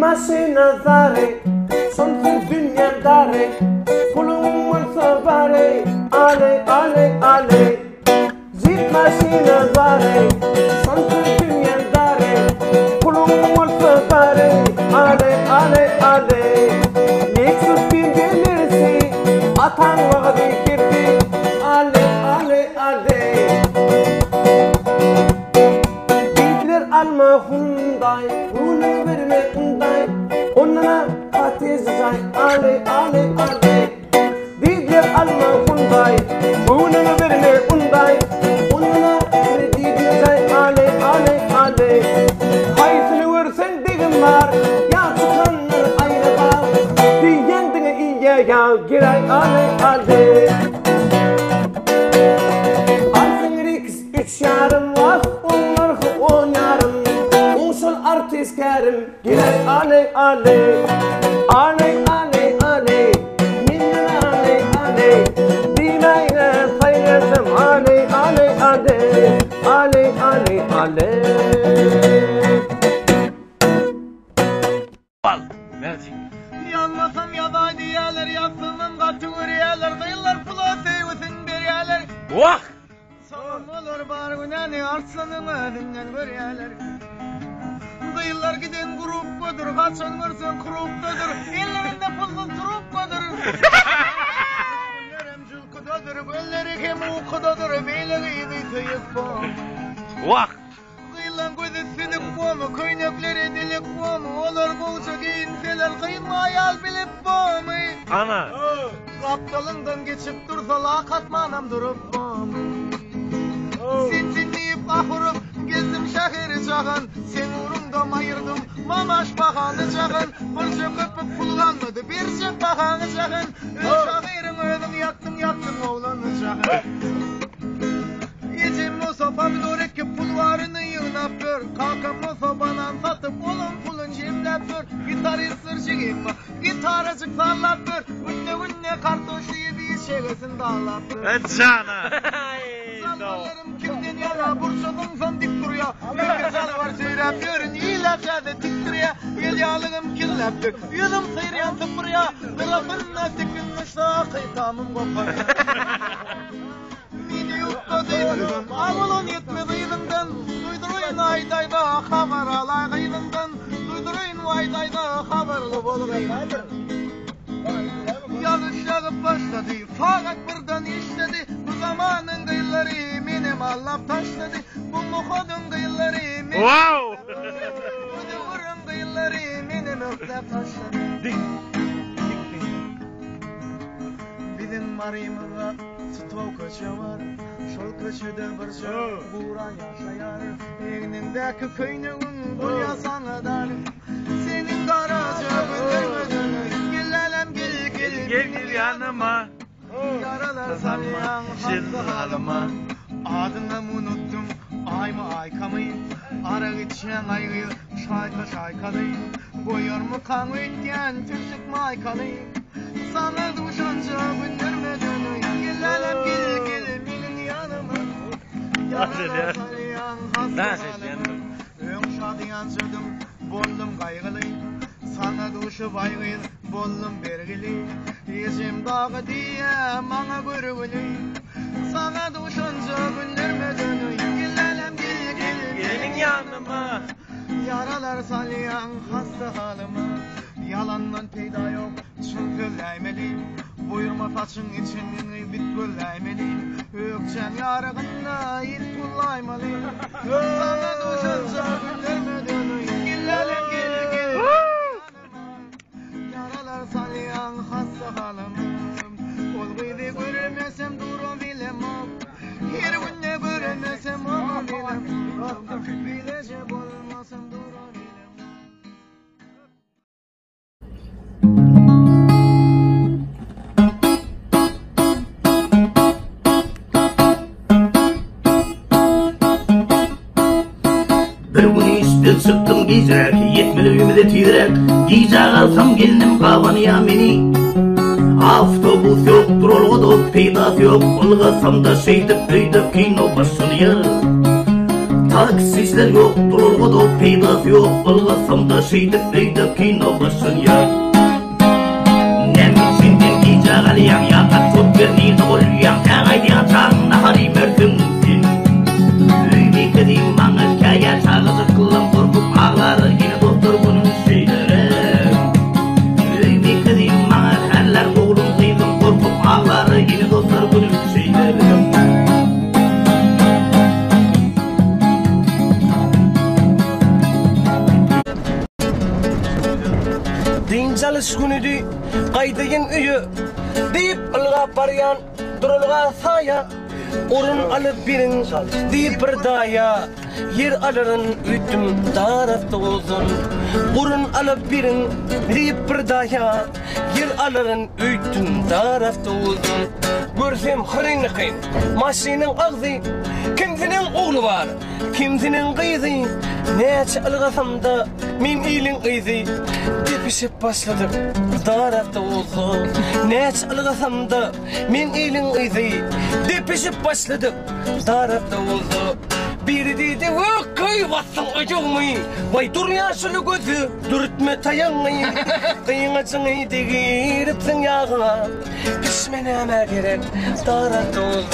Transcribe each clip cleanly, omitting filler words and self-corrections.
Mashinazare, something dunyadare, pulum mulsabare, ale, ale, ale. Zip mashinazare, something dunyadare, pulum mulsabare, ale, ale, ale. Yeksuf bin gelirsi, atan vagdi kirdi, ale, ale, ale. Bidler alma hunday, unu verme unday, onana atizay, ale, ale, ale. Bidler alma hunday, unu verme unday, onana atizay, ale, ale, ale. Haytını versen digimar, ya çıkanlar ayrı kal, diyendine iyiye ya giray, ale, ale. Üç yarım var, onlar 10 yarım. Usul artist kerim, girer ale ale. Ale ale ale, minyan ale ale. Dinayne sayesem ale ale ale. Ale ale ale. Al, merci. Yanmasam yaday diyeler, yaksımın kaçırıyeler, kıyılar pulası üstün beriyeler. Vah! Sağım olur bar güneni, arslanın önünden görüyeler. Kıyılar giden grup kodur, kaçan görsün kuruptadır, ellerinde pulsuz turup kodur. Güllerim cülküdadır, gölleri kim ukudadır, beyleri idiyse yıkbom. Vah! Kıyılan gözü silik bomu, köynekleri dilik bomu, olur bulca giyinseler, kıyma ayal bilip bomu. Ana! Kaptalından geçip dursa lakatmanam durup bomu. Sen dinleyip kahırıp gezdim şehri çağın, sen uğrumda mayırdım mamaş bakanı çağın. Burcu köpük pullanmadı bir çek bakanı çağın. Şahirin ödüm yaktım oğlanı çağın. Yecim o sopa bir dorek ki pulvarını yığınap gör. Kalkam o sobanan satıp pulun cimlep gör. Gitarist sırçıgayım mı? Gitaracık sallap gör. Günne kartoşu yediği şevesin dağlap gör. Cana! Sallarım kimden yana burçadın son dik duruyor. Güzel var söylep görün iyilepçede dik duruyor. El yağlığım kirleptir yüzüm sıyıryan tıpırıyor. Kırafınla sıkılmışsa kıytamım koparıyor. Mini yukta değildim ağılın yetmedi yılından. Duyduruyun aydayda haber alay kıyılından. Duyduruyun aydayda haberli bolgayın. Yazış yağıp başladı, fakat birden işledi. Bu zamanın kıyıları benim allap taşladı. Bu muhudun kıyıları benim. Wow! Bu devurun kıyıları benim öklep taşladı. Bizim marımıza stol köşe var. Şol köşede bir şey buğra yaşayar. Eğnindeki kıyının bu yasana dar. Senin karaca gündürmeden Gel yanıma. Yaralar salyan hasta halıma. Adını unuttum ayma aykamayın. Ara geçen aygı şaykalayın. Boyar mı kan ötken tüksük maykalayın. Sana duşanca gündürmeden gelelim gel benim yanıma. Yaralar salyan hasta halıma. Ön şadiyan sürdüm bollum kaygılıyım. Sana duşu baygıyın bollum bergili. Yeşim dağı diye bana görgülü. Sana duşunca günlermeden gelelim gelin yanıma. Yaralar salyan hasta halıma. Yalandan peyda yok çünkü läymeli. Buyurma saçın için bit gölläymeli. Ökçen yarığında it kullaymalı. Sana duşunca günlermeden gelelim gelin Yaralar salyan hasta halımım. Ol gıydı göremesem durum bilemem. Her günde göremesem onu bilemem. Bilecek olmasam durum bilemem. Bir gün işten çıktım giyecek, yetmeliğimi de tiyrek. Giyecek alsam gelinim kavanıya meni. Avtobus yoktur olğudu, peydası yok. Olğasam da şeydip, öydip kino başlanıyor. Taksisler yok, durulga da peydası yok. Balgasam da şeydip peydip kino başın ya. Nemin sinden giyce galiyan ya. Kat çok verni doğruyan. Ağaydiyan çağına hari merdim sin. Öyni kedim bana kaya çağızı kılım korkup ağları. Yine doktor bunun şeyleri. Öyni kedim bana herler oğlum kıydım korkup ağları. Yine doktor bunun şeyleri. Çalış günüdü kaydayın üyü deyip ılga baryan durulga saya orun alıp birin deyip bir daya yer alırın ütüm tarafta olsun orun alıp birin deyip bir daya yer alırın ütüm tarafta olsun görsem hırını kıyın maşinin ağzı kimsinin oğlu var kimsinin kıyızı neçe ılgasam da min iyilin kıyızı depişip başladık tarafta olsun neçe ılgasam da min iyilin kıyızı depişip başladık tarafta olsun biri dedi köy bassın acılmayı vay dur yaşlı gözü dürtme tayanmayı kıyıngacını degiripsin yağına pişmeneme gerek tarafta olsun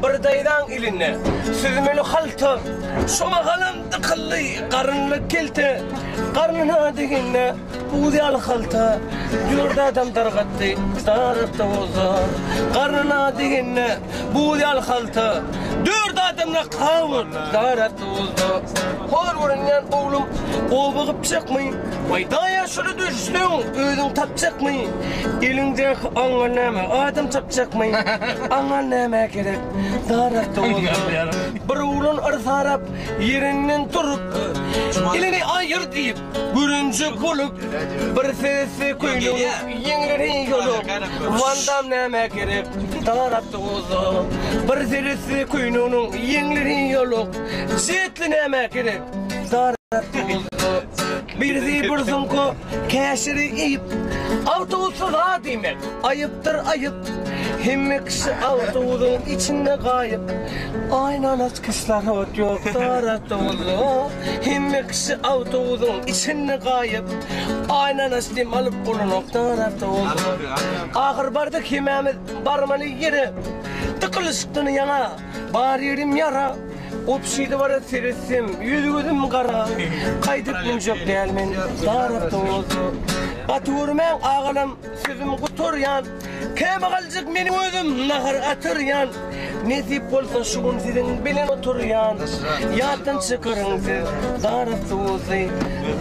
bir daydan iline süzmeli haltı şoma kalan tıkıllı karınlı kelte karnına degine buğdayal haltı yurda adam dargattı tarafta olsun karnına degine buğdayal haltı dört adamla kavur tarafta olsun hor vurunan oğlum kovuğup çıkmayın vay daya şunu düştün ödün tapacak mı elinde anganeme adam tapacak mı anganeme gerek tarafta olsun bir oğlun ırzarap yerinden durup elini ayır deyip görünce kolup bir sesi koyunu yengleri yolup vandam neme gerek tarafta olsun bir sesi koyunun yengleri yolup zeytli neme gerek tarafta olsun bir zibırsın ko keşiri iyip autobusu da demek ayıptır ayıp hem kişi autobusun içinde kayıp aynen atkışlar ot yok tarafta olsun hem kişi autobusun içinde kayıp aynen aslim alıp bulunuk tarafta olsun ahır bardık himemiz barmalı yeri tıkılıştığını yana bar yerim yara Opşiydi var seresim, yüzgüdüm kara Kaydık mümcük değilmen, tarafta oldu Atırmen ağalım, sözüm kutur yan Keme kalacak benim özüm, nahar atır yan Nesip olsun şugun sizin bilen otur yan Yatın çıkarın siz, tarafta oldu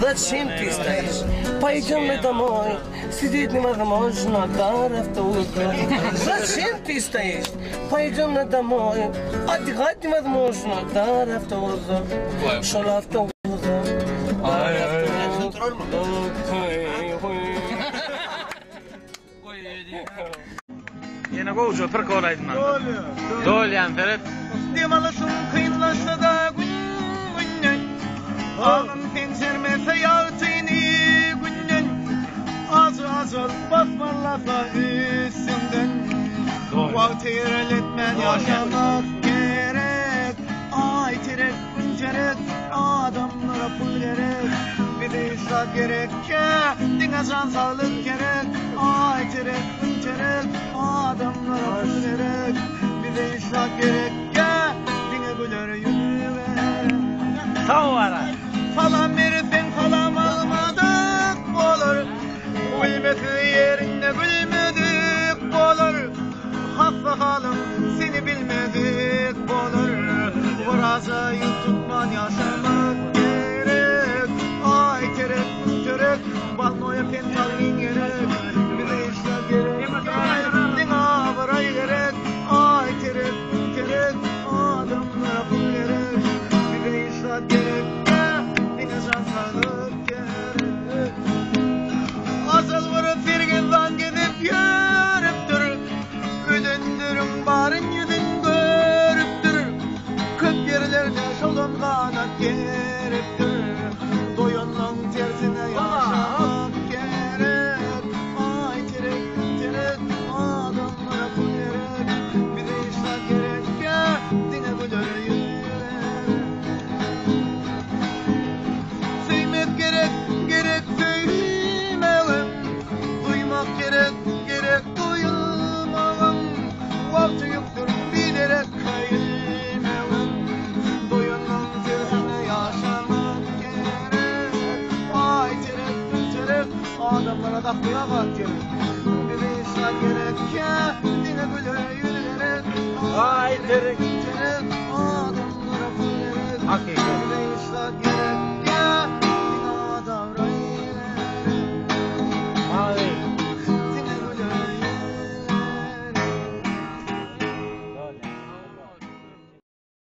Zачем ты стоишь? Пойдем мы домой Сидеть невозможно, тарafta oldu Зачем ты стоишь? Пойдем мы домой Отдыхать невозможно, tarafta oldu Şolafta oldu Yine kovucu bir kolaydım ben. Dol yani Ferit. Demalısın kıyınlaşsa da günden Ağın pencermese yağtini günden Azal basmarlasa üstünden Vakti ilerletmen yaşamak gerek Ay terek güncerek adamlara pul gerek Bir de israf gerek dine can sağlık gerek Ay terek güncerek adamlara pul gerek Bir de israf gerek dine güler yürüver Tamam ara. Falan verirsen falan almadık olur Gülmesi yerinde gülmedik olur Hasta halım seni bilmedik olur Buracayı tutman yaşamak gerek Ay terek terek balnoya pentalin gerek Bir de işler gerek Dina varay gerek Ay terek terek adamlara pul gerek Bir de işler gerek kıyamet gerek. Bir insan gerek ya, dine güle yürüyerek. Ay terek